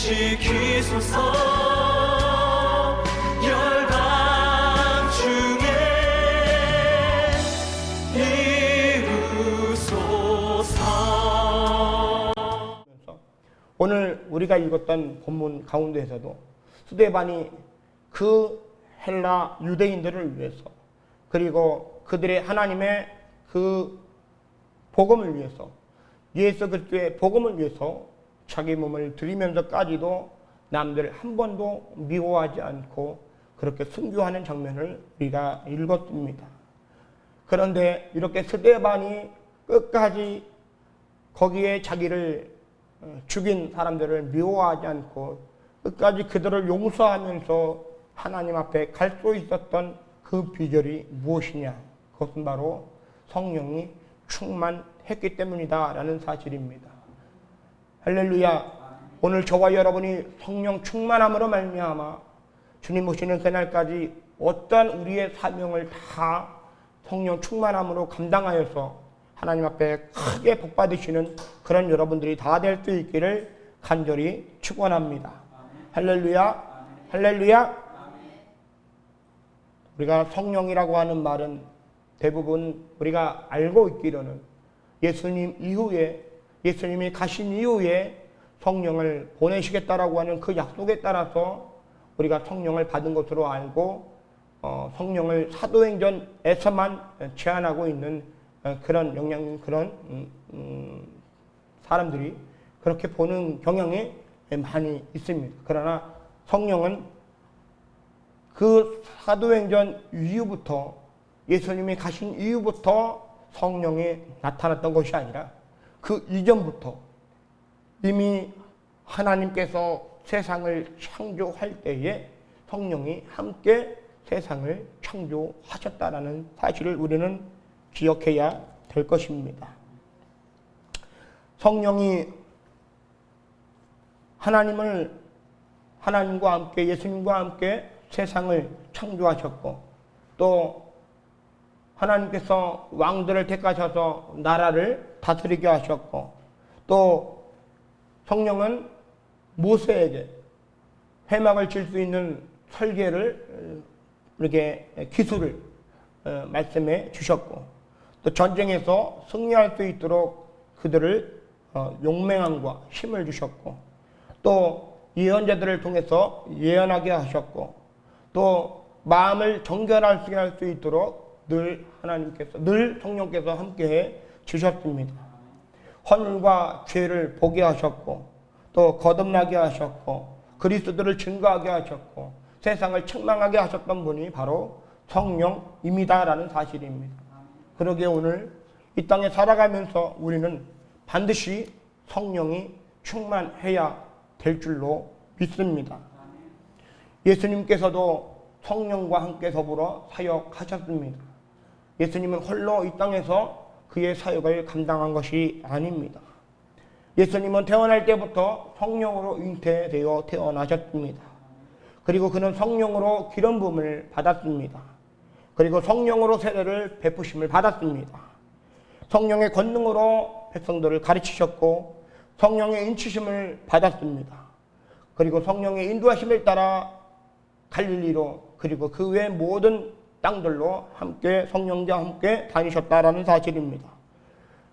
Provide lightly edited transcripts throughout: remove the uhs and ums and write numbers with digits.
지키소서. 열방 중에 이루소서. 오늘 우리가 읽었던 본문 가운데에서도 스데반이 그 헬라 유대인들을 위해서, 그리고 그들의 하나님의 그 복음을 위해서, 예수 그리스도의 복음을 위해서 자기 몸을 드리면서까지도 남들 한 번도 미워하지 않고 그렇게 순교하는 장면을 우리가 읽었습니다. 그런데 이렇게 스데반이 끝까지 거기에 자기를 죽인 사람들을 미워하지 않고 끝까지 그들을 용서하면서 하나님 앞에 갈 수 있었던 그 비결이 무엇이냐? 그것은 바로 성령이 충만했기 때문이다 라는 사실입니다. 할렐루야. 오늘 저와 여러분이 성령 충만함으로 말미암아 주님 오시는 그날까지 어떤 우리의 사명을 다 성령 충만함으로 감당하여서 하나님 앞에 크게 복받으시는 그런 여러분들이 다 될 수 있기를 간절히 축원합니다. 할렐루야. 할렐루야. 우리가 성령이라고 하는 말은 대부분 우리가 알고 있기로는 예수님 이후에, 예수님이 가신 이후에 성령을 보내시겠다라고 하는 그 약속에 따라서 우리가 성령을 받은 것으로 알고 성령을 사도행전에서만 제한하고 있는 그런 그런 사람들이 그렇게 보는 경향이 많이 있습니다. 그러나 성령은 그 사도행전 이후부터, 예수님이 가신 이후부터 성령이 나타났던 것이 아니라 그 이전부터 이미 하나님께서 세상을 창조할 때에 성령이 함께 세상을 창조하셨다라는 사실을 우리는 기억해야 될 것입니다. 성령이 하나님과 함께, 예수님과 함께 세상을 창조하셨고, 또 하나님께서 왕들을 택하셔서 나라를 다스리게 하셨고, 또 성령은 모세에게 회막을 칠 수 있는 설계를, 이렇게 기술을 말씀해 주셨고, 또 전쟁에서 승리할 수 있도록 그들을 용맹함과 힘을 주셨고, 또 예언자들을 통해서 예언하게 하셨고, 또 마음을 정결하게 할 수 있도록 늘 성령께서 함께해 주셨습니다. 헌과 죄를 보게 하셨고, 또 거듭나게 하셨고, 그리스도를 증거하게 하셨고, 세상을 책망하게 하셨던 분이 바로 성령입니다라는 사실입니다. 그러기에 오늘 이 땅에 살아가면서 우리는 반드시 성령이 충만해야 될 줄로 믿습니다. 예수님께서도 성령과 함께 더불어 사역하셨습니다. 예수님은 홀로 이 땅에서 그의 사역을 감당한 것이 아닙니다. 예수님은 태어날 때부터 성령으로 잉태되어 태어나셨습니다. 그리고 그는 성령으로 기름 부음을 받았습니다. 그리고 성령으로 세례를 베푸심을 받았습니다. 성령의 권능으로 백성들을 가르치셨고, 성령의 인치심을 받았습니다. 그리고 성령의 인도하심을 따라 갈릴리로, 그리고 그 외 모든 땅들로 함께 성령과 함께 다니셨다라는 사실입니다.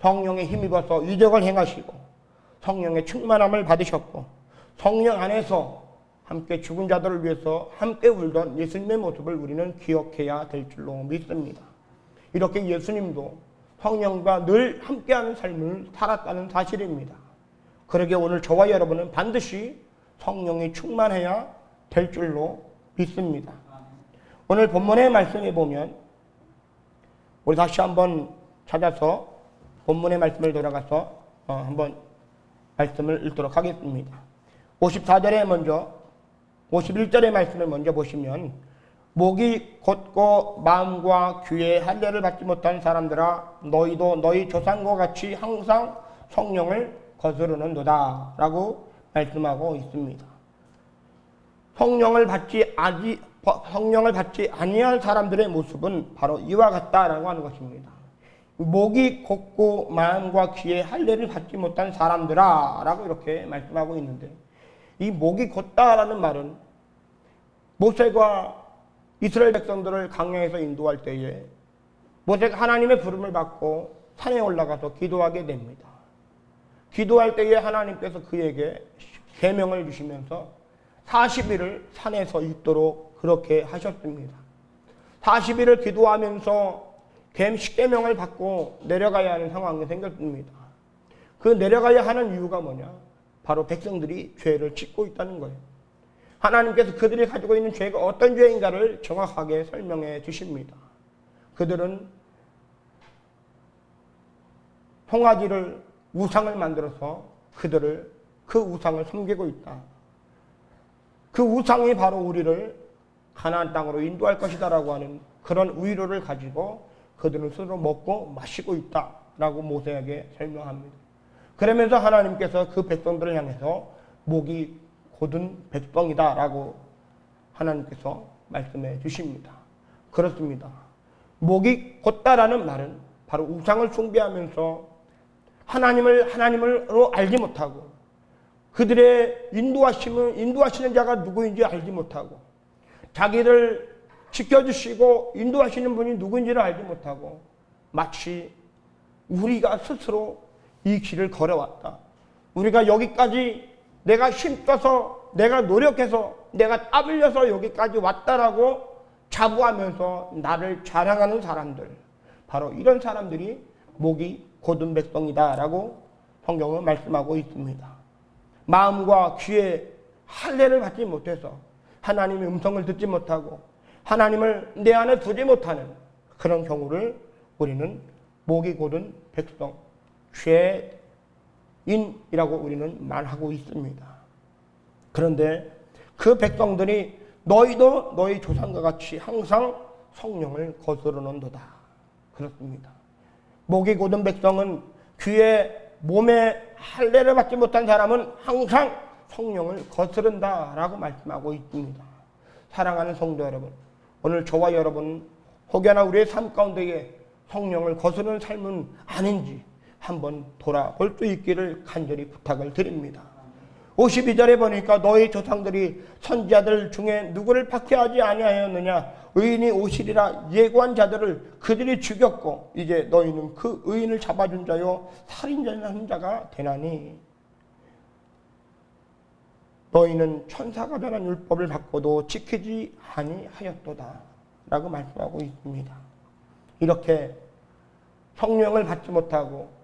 성령에 힘입어서 이적을 행하시고, 성령의 충만함을 받으셨고, 성령 안에서 함께 죽은 자들을 위해서 함께 울던 예수님의 모습을 우리는 기억해야 될 줄로 믿습니다. 이렇게 예수님도 성령과 늘 함께하는 삶을 살았다는 사실입니다. 그러기에 오늘 저와 여러분은 반드시 성령이 충만해야 될 줄로 믿습니다. 오늘 본문의 말씀에 보면, 우리 다시 한번 찾아서 본문의 말씀을 돌아가서 한번 말씀을 읽도록 하겠습니다. 54절에 먼저, 51절의 말씀을 먼저 보시면, 목이 곧고 마음과 귀에 할례를 받지 못한 사람들아, 너희도 너희 조상과 같이 항상 성령을 거스르는도다 라고 말씀하고 있습니다. 성령을 받지 아니할 사람들의 모습은 바로 이와 같다라고 하는 것입니다. 목이 곧고 마음과 귀에 할례를 받지 못한 사람들아 라고 이렇게 말씀하고 있는데, 이 목이 곧다라는 말은 모세가 이스라엘 백성들을 광야에서 인도할 때에 모세가 하나님의 부름을 받고 산에 올라가서 기도하게 됩니다. 기도할 때에 하나님께서 그에게 계명을 주시면서 40일을 산에 서 있도록 그렇게 하셨습니다. 40일을 기도하면서 십계명을 받고 내려가야 하는 상황이 생겼습니다. 그 내려가야 하는 이유가 뭐냐? 바로 백성들이 죄를 짓고 있다는 거예요. 하나님께서 그들이 가지고 있는 죄가 어떤 죄인가를 정확하게 설명해 주십니다. 그들은 송아지를 우상을 만들어서 그 우상을 섬기고 있다. 그 우상이 바로 우리를 가나안 땅으로 인도할 것이다라고 하는 그런 의료를 가지고 그들은 스스로 먹고 마시고 있다라고 모세에게 설명합니다. 그러면서 하나님께서 그 백성들을 향해서 목이 곧은 백성이다라고 하나님께서 말씀해 주십니다. 그렇습니다. 목이 곧다라는 말은 바로 우상을 숭배하면서 하나님으로 알지 못하고 그들의 인도하시는 자가 누구인지 알지 못하고 자기를 지켜주시고 인도하시는 분이 누구인지를 알지 못하고 마치 우리가 스스로 이 길을 걸어왔다. 우리가 여기까지 내가 힘써서 내가 노력해서 내가 땀 흘려서 여기까지 왔다라고 자부하면서 나를 자랑하는 사람들, 바로 이런 사람들이 목이 곧은 백성이다 라고 성경은 말씀하고 있습니다. 마음과 귀에 할례를 받지 못해서 하나님의 음성을 듣지 못하고 하나님을 내 안에 두지 못하는 그런 경우를 우리는 목이 곧은 백성, 죄인이라고 우리는 말하고 있습니다. 그런데 그 백성들이 너희도 너희 조상과 같이 항상 성령을 거스르는도다. 그렇습니다. 목이 곧은 백성은 귀에 몸에 할례를 받지 못한 사람은 항상 성령을 거스른다라고 말씀하고 있습니다. 사랑하는 성도 여러분, 오늘 저와 여러분 혹여나 우리의 삶 가운데에 성령을 거스르는 삶은 아닌지 한번 돌아볼 수 있기를 간절히 부탁을 드립니다. 52절에 보니까 너희 조상들이 선지자들 중에 누구를 박해하지 아니하였느냐? 의인이 오시리라 예고한 자들을 그들이 죽였고 이제 너희는 그 의인을 잡아준 자요 살인자는 자가 되나니 너희는 천사가 전한 율법을 받고도 지키지 아니하였도다 라고 말씀하고 있습니다. 이렇게 성령을 받지 못하고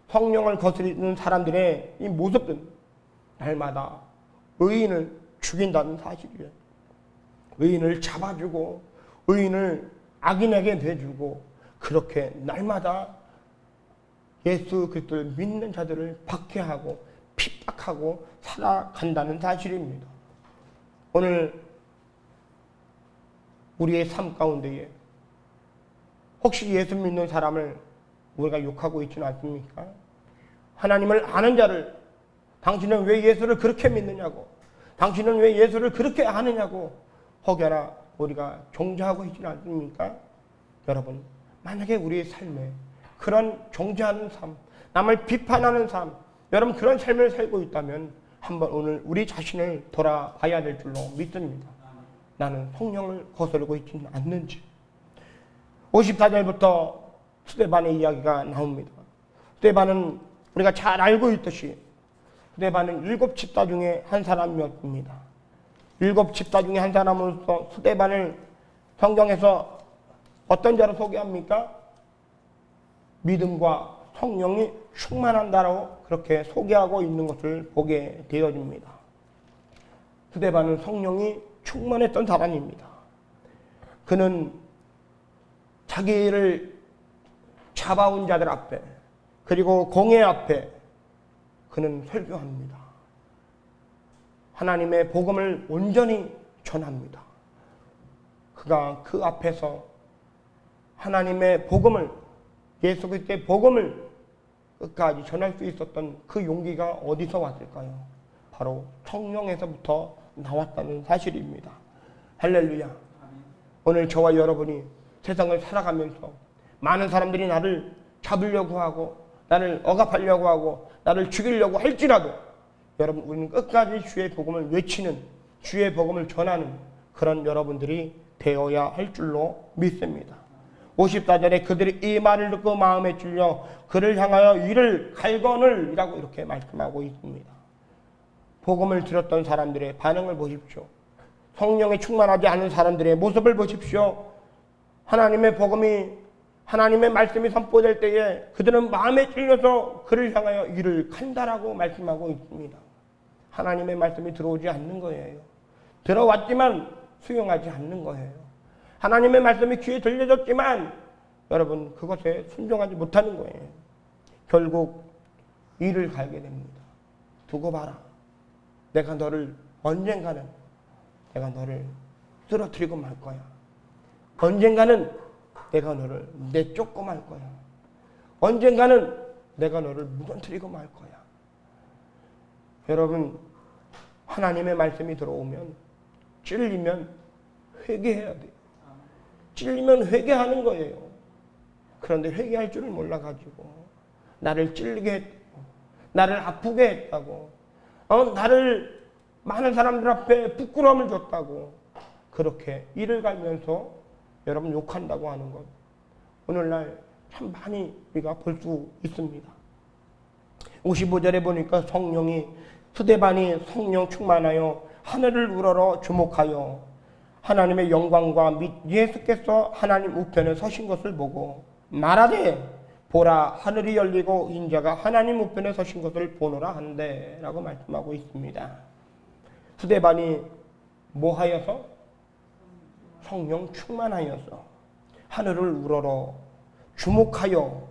성령을 거스르는 사람들의 이 모습은 날마다 의인을 죽인다는 사실이에요. 의인을 잡아주고 의인을 악인에게 내주고 그렇게 날마다 예수 그리스도를 믿는 자들을 박해하고 핍박하고 살아간다는 사실입니다. 오늘 우리의 삶 가운데에 혹시 예수 믿는 사람을 우리가 욕하고 있지는 않습니까? 하나님을 아는 자를 당신은 왜 예수를 그렇게 믿느냐고, 당신은 왜 예수를 그렇게 아느냐고 혹여나 우리가 종자하고 있지는 않습니까? 여러분, 만약에 우리의 삶에 그런 종자하는 삶, 남을 비판하는 삶, 여러분 그런 삶을 살고 있다면 한번 오늘 우리 자신을 돌아봐야 될 줄로 믿습니다. 나는 성령을 거스르고 있지는 않는지. 54절부터 스데반의 이야기가 나옵니다. 스데반은 우리가 잘 알고 있듯이 스데반은 7집사 중에 한 사람이었습니다. 7집사 중에 한 사람으로서 스데반을 성경에서 어떤 자로 소개합니까? 믿음과 성령이 충만한다로 그렇게 소개하고 있는 것을 보게 되어집니다. 스데반은 성령이 충만했던 사람입니다. 그는 자기를 잡아온 자들 앞에 그리고 공회 앞에 그는 설교합니다. 하나님의 복음을 온전히 전합니다. 그가 그 앞에서 하나님의 복음을, 예수 그리스도의 복음을 끝까지 전할 수 있었던 그 용기가 어디서 왔을까요? 바로 성령에서부터 나왔다는 사실입니다. 할렐루야. 오늘 저와 여러분이 세상을 살아가면서 많은 사람들이 나를 잡으려고 하고 나를 억압하려고 하고 나를 죽이려고 할지라도 여러분 우리는 끝까지 주의 복음을 외치는, 주의 복음을 전하는 그런 여러분들이 되어야 할 줄로 믿습니다. 54절에 그들이 이 말을 듣고 마음에 찔려 그를 향하여 이를 갈거늘이라고 이렇게 말씀하고 있습니다. 복음을 들었던 사람들의 반응을 보십시오. 성령에 충만하지 않은 사람들의 모습을 보십시오. 하나님의 복음이, 하나님의 말씀이 선포될 때에 그들은 마음에 찔려서 그를 향하여 이를 간다라고 말씀하고 있습니다. 하나님의 말씀이 들어오지 않는 거예요. 들어왔지만 수용하지 않는 거예요. 하나님의 말씀이 귀에 들려졌지만 여러분 그것에 순종하지 못하는 거예요. 결국 이를 갈게 됩니다. 두고 봐라. 내가 너를 언젠가는 내가 너를 쓰러뜨리고 말 거야. 언젠가는 내가 너를 내쫓고 말 거야. 언젠가는 내가 너를 무너뜨리고 말 거야. 여러분 하나님의 말씀이 들어오면 찔리면 회개해야 돼요. 찔리면 회개하는 거예요. 그런데 회개할 줄을 몰라가지고 나를 찔리게 했다고, 나를 아프게 했다고, 나를 많은 사람들 앞에 부끄러움을 줬다고 그렇게 이를 갈면서 여러분 욕한다고 하는 것, 오늘날 참 많이 우리가 볼 수 있습니다. 55절에 보니까 스데반이 성령 충만하여 하늘을 우러러 주목하여 하나님의 영광과 및 예수께서 하나님 우편에 서신 것을 보고 말하되 보라 하늘이 열리고 인자가 하나님 우편에 서신 것을 보노라 한대 라고 말씀하고 있습니다. 스데반이 뭐하여서? 성령 충만하여서 하늘을 우러러 주목하여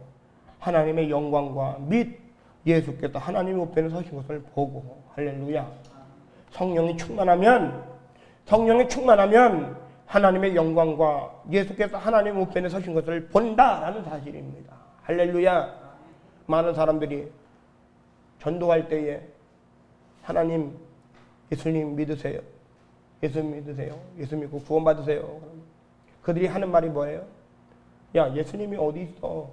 하나님의 영광과 및 예수께서 하나님 우편에 서신 것을 보고, 할렐루야. 성령이 충만하면 하나님의 영광과 예수께서 하나님 우편에 서신 것을 본다라는 사실입니다. 할렐루야. 많은 사람들이 전도할 때에 하나님, 예수님 믿으세요. 예수 믿으세요. 예수 믿고 구원 받으세요. 그들이 하는 말이 뭐예요? 야, 예수님이 어디 있어?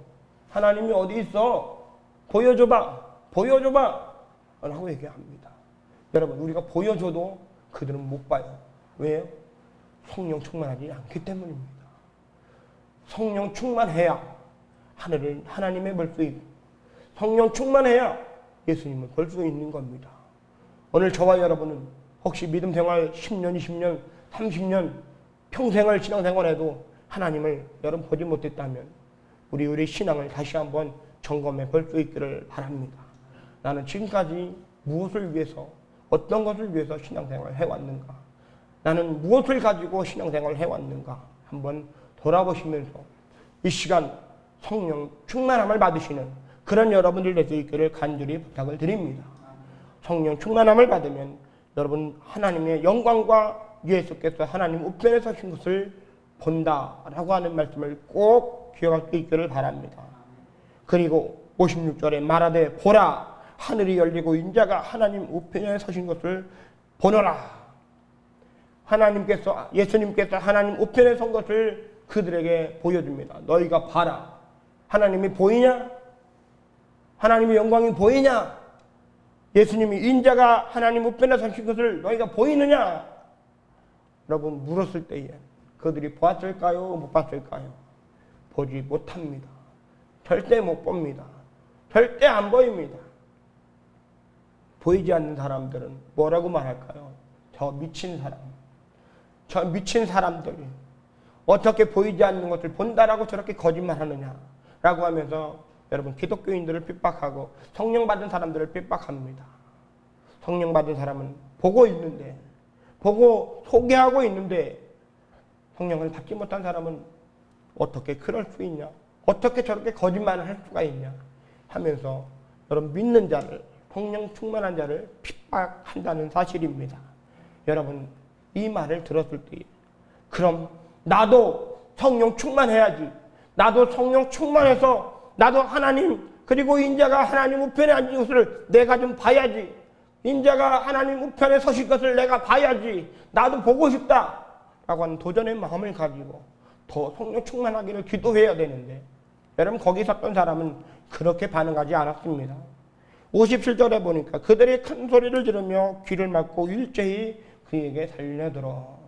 하나님이 어디 있어? 보여줘봐. 라고 얘기합니다. 여러분, 우리가 보여줘도 그들은 못 봐요. 왜요? 성령 충만하지 않기 때문입니다. 성령 충만해야 하나님을 볼 수 있고, 성령 충만해야 예수님을 볼 수 있는 겁니다. 오늘 저와 여러분은 혹시 믿음 생활 10년, 20년, 30년 평생을 신앙생활해도 하나님을 여러분 보지 못했다면 우리 신앙을 다시 한번 점검해 볼 수 있기를 바랍니다. 나는 지금까지 무엇을 위해서, 어떤 것을 위해서 신앙생활을 해왔는가? 나는 무엇을 가지고 신앙생활을 해왔는가? 한번 돌아보시면서 이 시간 성령 충만함을 받으시는 그런 여러분들 될 수 있기를 간절히 부탁을 드립니다. 성령 충만함을 받으면 여러분 하나님의 영광과 예수께서 하나님 우편에 서신 것을 본다라고 하는 말씀을 꼭 기억할 수 있기를 바랍니다. 그리고 56절에 말하되 보라 하늘이 열리고 인자가 하나님 우편에 서신 것을 보노라. 예수님께서 하나님 우편에 선 것을 그들에게 보여줍니다. 너희가 봐라. 하나님이 보이냐? 하나님의 영광이 보이냐? 예수님이 인자가 하나님 우편에 서신 것을 너희가 보이느냐? 여러분 물었을 때에 그들이 보았을까요? 못 봤을까요? 보지 못합니다. 절대 못 봅니다. 절대 안 보입니다. 보이지 않는 사람들은 뭐라고 말할까요? 저 미친 사람들이 어떻게 보이지 않는 것을 본다라고 저렇게 거짓말하느냐 라고 하면서 여러분 기독교인들을 핍박하고 성령 받은 사람들을 핍박합니다. 성령 받은 사람은 보고 있는데, 보고 소개하고 있는데 성령을 받지 못한 사람은 어떻게 그럴 수 있냐, 어떻게 저렇게 거짓말을 할 수가 있냐 하면서 여러분 믿는 자를, 성령 충만한 자를 핍박한다는 사실입니다. 여러분 이 말을 들었을 때 그럼 나도 성령 충만해야지, 나도 성령 충만해서 나도 하나님 그리고 인자가 하나님 우편에 앉은 것을 내가 좀 봐야지, 인자가 하나님 우편에 서실 것을 내가 봐야지, 나도 보고 싶다 라고 하는 도전의 마음을 가지고 더 성령 충만하기를 기도해야 되는데 여러분 거기 섰던 사람은 그렇게 반응하지 않았습니다. 57절에 보니까 그들이 큰 소리를 지르며 귀를 막고 일제히 그에게 달려들어.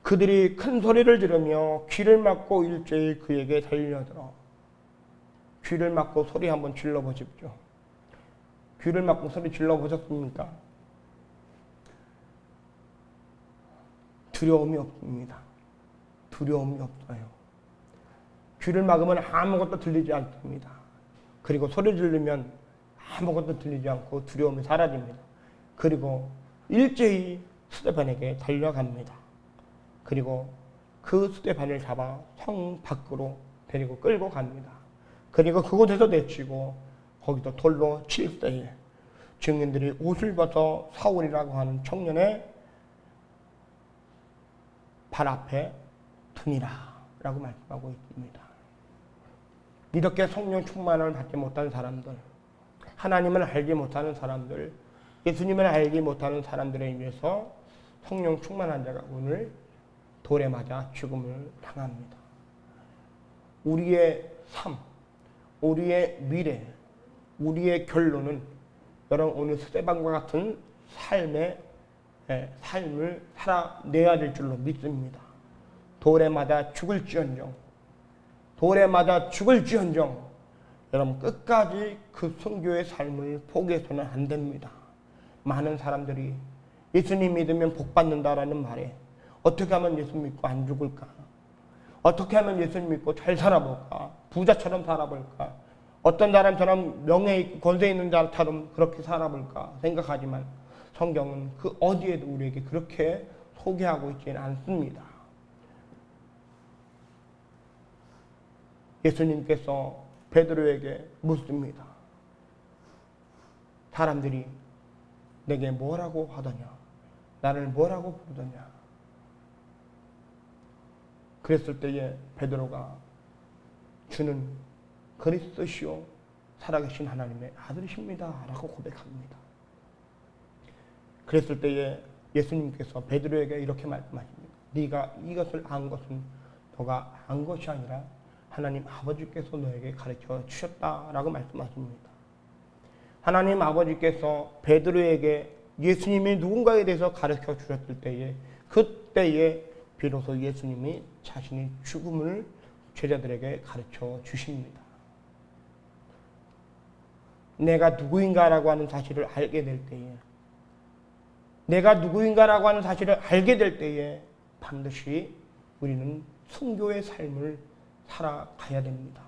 그들이 큰 소리를 지르며 귀를 막고 일제히 그에게 달려들어. 귀를 막고 소리 한번 질러보십시오. 귀를 막고 소리 질러보셨습니까? 두려움이 없습니다. 두려움이 없어요. 귀를 막으면 아무것도 들리지 않습니다. 그리고 소리 지르면 아무것도 들리지 않고 두려움이 사라집니다. 그리고 일제히 스데반에게 달려갑니다. 그리고 그 스데반을 잡아 성 밖으로 데리고 끌고 갑니다. 그리고 그곳에서 내치고 거기서 돌로 칠 때에 증인들이 옷을 벗어 사울이라고 하는 청년의 발 앞에 두니라 라고 말씀하고 있습니다. 이렇게 성령 충만을 받지 못한 사람들, 하나님을 알지 못하는 사람들, 예수님을 알지 못하는 사람들에 의해서 성령 충만한 자가 오늘 돌에 맞아 죽음을 당합니다. 우리의 삶, 우리의 미래, 우리의 결론은 여러분 오늘 스데반과 같은 삶을 살아내야 될 줄로 믿습니다. 돌에 맞아 죽을지언정, 돌에 맞아 죽을지언정, 여러분 끝까지 그 선교의 삶을 포기해서는 안 됩니다. 많은 사람들이 예수님 믿으면 복 받는다라는 말에 어떻게 하면 예수님 믿고 안 죽을까? 어떻게 하면 예수님 믿고 잘 살아볼까? 부자처럼 살아볼까? 어떤 사람처럼 명예 있고 권세 있는 자처럼 그렇게 살아볼까 생각하지만 성경은 그 어디에도 우리에게 그렇게 소개하고 있지는 않습니다. 예수님께서 베드로에게 묻습니다. 사람들이 내게 뭐라고 하더냐? 나를 뭐라고 부르더냐? 그랬을 때에 베드로가 주는 그리스도시요 살아계신 하나님의 아들이십니다 라고 고백합니다. 그랬을 때에 예수님께서 베드로에게 이렇게 말씀하십니다. 네가 이것을 안 것은 너가 안 것이 아니라 하나님 아버지께서 너에게 가르쳐 주셨다라고 말씀하십니다. 하나님 아버지께서 베드로에게 예수님이 누군가에 대해서 가르쳐 주셨을 때에 그때에 비로소 예수님이 자신의 죽음을 제자들에게 가르쳐 주십니다. 내가 누구인가라고 하는 사실을 알게 될 때에, 내가 누구인가라고 하는 사실을 알게 될 때에 반드시 우리는 순교의 삶을 살아가야 됩니다.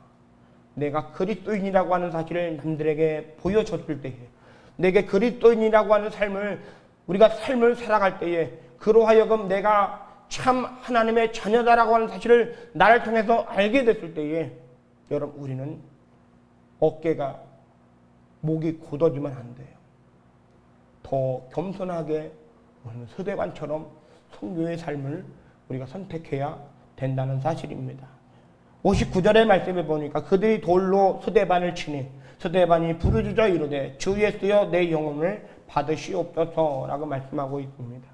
내가 그리스도인이라고 하는 사실을 남들에게 보여줬을 때에, 내게 그리스도인이라고 하는 우리가 삶을 살아갈 때에 그로 하여금 내가 참 하나님의 자녀다라고 하는 사실을 나를 통해서 알게 됐을 때에 여러분 우리는 어깨가 목이 굳어지면 안 돼요. 더 겸손하게 스데반처럼 선교의 삶을 우리가 선택해야 된다는 사실입니다. 59절의 말씀에 보니까 그들이 돌로 스데반을 치니 스데반이 부르짖어 이르되 주 예수여 내 영혼을 받으시옵소서라고 말씀하고 있습니다.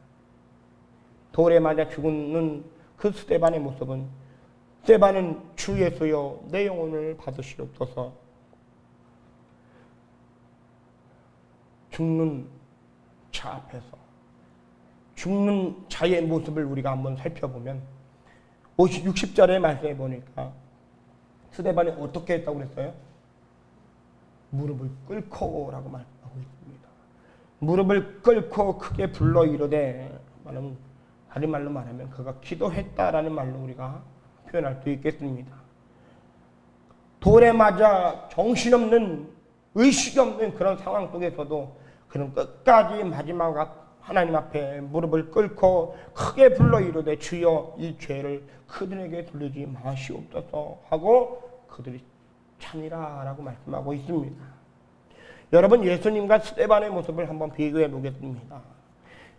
돌에 맞아 죽는 그 스데반의 모습은 스데반은 주 예수여 내 영혼을 받으시옵소서. 죽는 자 앞에서 죽는 자의 모습을 우리가 한번 살펴보면 60절의 말씀에 보니까 스데반이 어떻게 했다고 그랬어요? 무릎을 꿇고 라고 말하고 있습니다. 무릎을 꿇고 크게 불러 이르되, 다른 말로 말하면 그가 기도했다라는 말로 우리가 표현할 수 있겠습니다. 돌에 맞아 정신없는 의식이 없는 그런 상황 속에서도 그는 끝까지 마지막 하나님 앞에 무릎을 꿇고 크게 불러 이르되 주여 이 죄를 그들에게 돌리지 마시옵소서 하고 그들이 참이라 라고 말씀하고 있습니다. 여러분 예수님과 스데반의 모습을 한번 비교해 보겠습니다.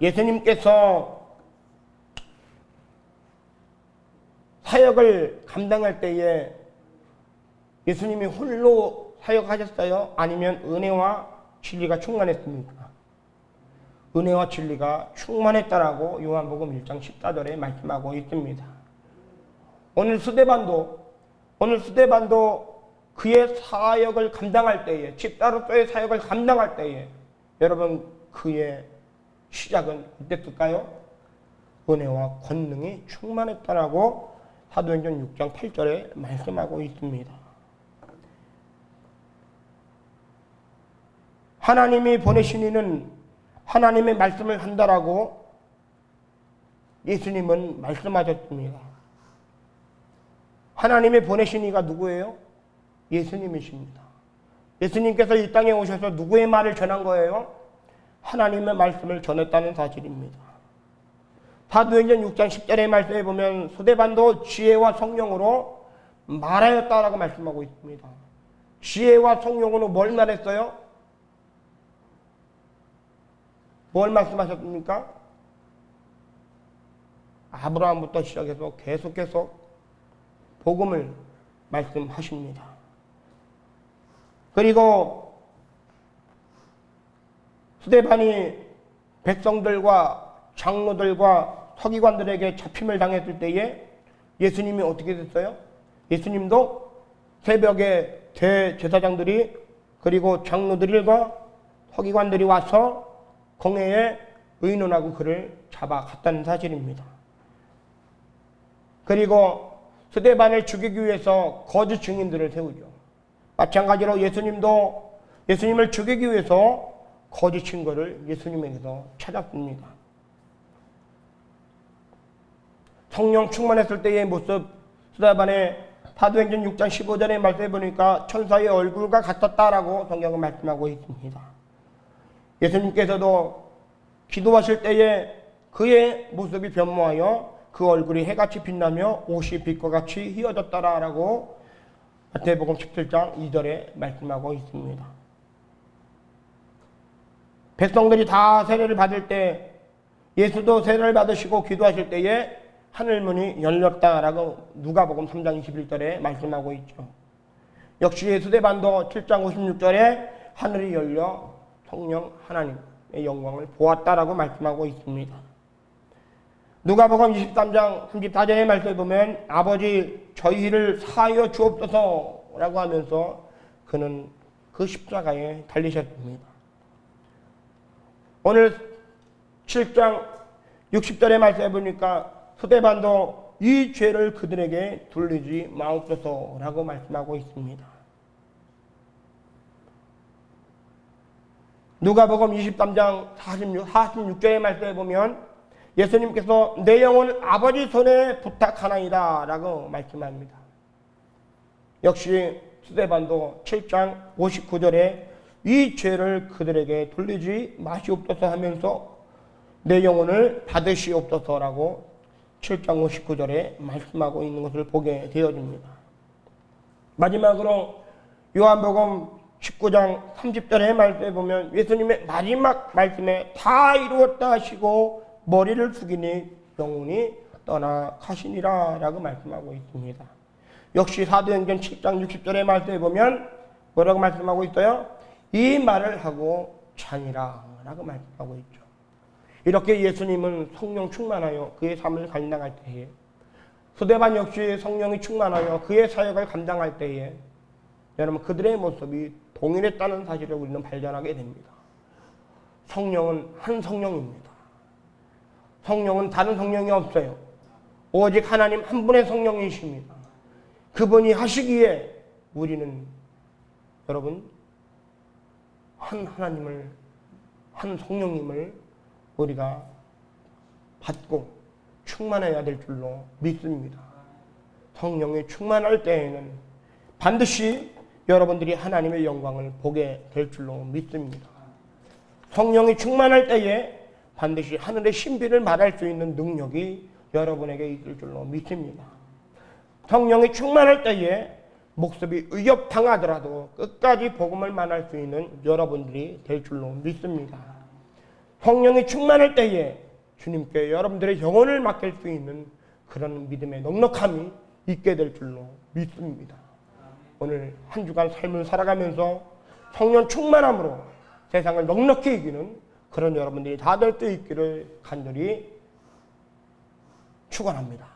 예수님께서 사역을 감당할 때에 예수님이 홀로 사역하셨어요? 아니면 은혜와 진리가 충만했습니까? 은혜와 진리가 충만했다라고 요한복음 1장 14절에 말씀하고 있습니다. 오늘 스데반도 그의 사역을 감당할 때에, 집사로서의 사역을 감당할 때에 여러분 그의 시작은 어땠을까요? 은혜와 권능이 충만했다라고 사도행전 6장 8절에 말씀하고 있습니다. 하나님이 보내신 이는 하나님의 말씀을 한다라고 예수님은 말씀하셨습니다. 하나님이 보내신 이가 누구예요? 예수님이십니다. 예수님께서 이 땅에 오셔서 누구의 말을 전한 거예요? 하나님의 말씀을 전했다는 사실입니다. 사도행전 6장 10절의 말씀에 보면 스데반도 지혜와 성령으로 말하였다라고 말씀하고 있습니다. 지혜와 성령으로 뭘 말했어요? 뭘 말씀하셨습니까? 아브라함부터 시작해서 계속 복음을 말씀하십니다. 그리고 스데반이 백성들과 장로들과 서기관들에게 잡힘을 당했을 때에 예수님이 어떻게 됐어요? 예수님도 새벽에 대제사장들이 그리고 장로들과 서기관들이 와서 공회에 의논하고 그를 잡아갔다는 사실입니다. 그리고 스데반을 죽이기 위해서 거짓 증인들을 세우죠. 마찬가지로 예수님도 예수님을 죽이기 위해서 거짓 증거를 예수님에게서 찾았습니다. 성령 충만했을 때의 모습, 스데반의 사도행전 6장 15절의 말씀해 보니까 천사의 얼굴과 같았다라고 성경은 말씀하고 있습니다. 예수님께서도 기도하실 때에 그의 모습이 변모하여 그 얼굴이 해같이 빛나며 옷이 빛과 같이 휘어졌다라고 마태복음 17장 2절에 말씀하고 있습니다. 백성들이 다 세례를 받을 때 예수도 세례를 받으시고 기도하실 때에 하늘문이 열렸다라고 누가복음 3장 21절에 말씀하고 있죠. 역시 스데반도 7장 56절에 하늘이 열려 성령 하나님의 영광을 보았다라고 말씀하고 있습니다. 누가복음 23장 34절의 말씀을 보면 아버지 저희를 사하여 주옵소서라고 하면서 그는 그 십자가에 달리셨습니다. 오늘 7장 60절의 말씀을 보니까 스데반도 이 죄를 그들에게 돌리지 마옵소서라고 말씀하고 있습니다. 누가복음 23장 46절의 말씀에 보면 예수님께서 내 영혼을 아버지 손에 부탁하나이다 라고 말씀합니다. 역시 스데반도 7장 59절에 이 죄를 그들에게 돌리지 마시옵소서 하면서 내 영혼을 받으시옵소서라고 7장 59절에 말씀하고 있는 것을 보게 되어집니다. 마지막으로 요한복음 19장 30절의 말씀에 보면 예수님의 마지막 말씀에 다 이루었다 하시고 머리를 숙이니 영혼이 떠나가시니라 라고 말씀하고 있습니다. 역시 사도행전 7장 60절의 말씀에 보면 뭐라고 말씀하고 있어요? 이 말을 하고 자니라 라고 말씀하고 있죠. 이렇게 예수님은 성령 충만하여 그의 삶을 감당할 때에 스데반 역시 성령이 충만하여 그의 사역을 감당할 때에 여러분 그들의 모습이 동일했다는 사실을 우리는 발견하게 됩니다. 성령은 한 성령입니다. 성령은 다른 성령이 없어요. 오직 하나님 한 분의 성령이십니다. 그분이 하시기에 우리는 여러분 한 하나님을 한 성령님을 우리가 받고 충만해야 될 줄로 믿습니다. 성령이 충만할 때에는 반드시 여러분들이 하나님의 영광을 보게 될 줄로 믿습니다. 성령이 충만할 때에 반드시 하늘의 신비를 말할 수 있는 능력이 여러분에게 있을 줄로 믿습니다. 성령이 충만할 때에 목숨이 위협당하더라도 끝까지 복음을 말할 수 있는 여러분들이 될 줄로 믿습니다. 성령이 충만할 때에 주님께 여러분들의 영혼을 맡길 수 있는 그런 믿음의 넉넉함이 있게 될 줄로 믿습니다. 오늘 한 주간 삶을 살아가면서 성령 충만함으로 세상을 넉넉히 이기는 그런 여러분들이 다 될 수 있기를 간절히 축원합니다.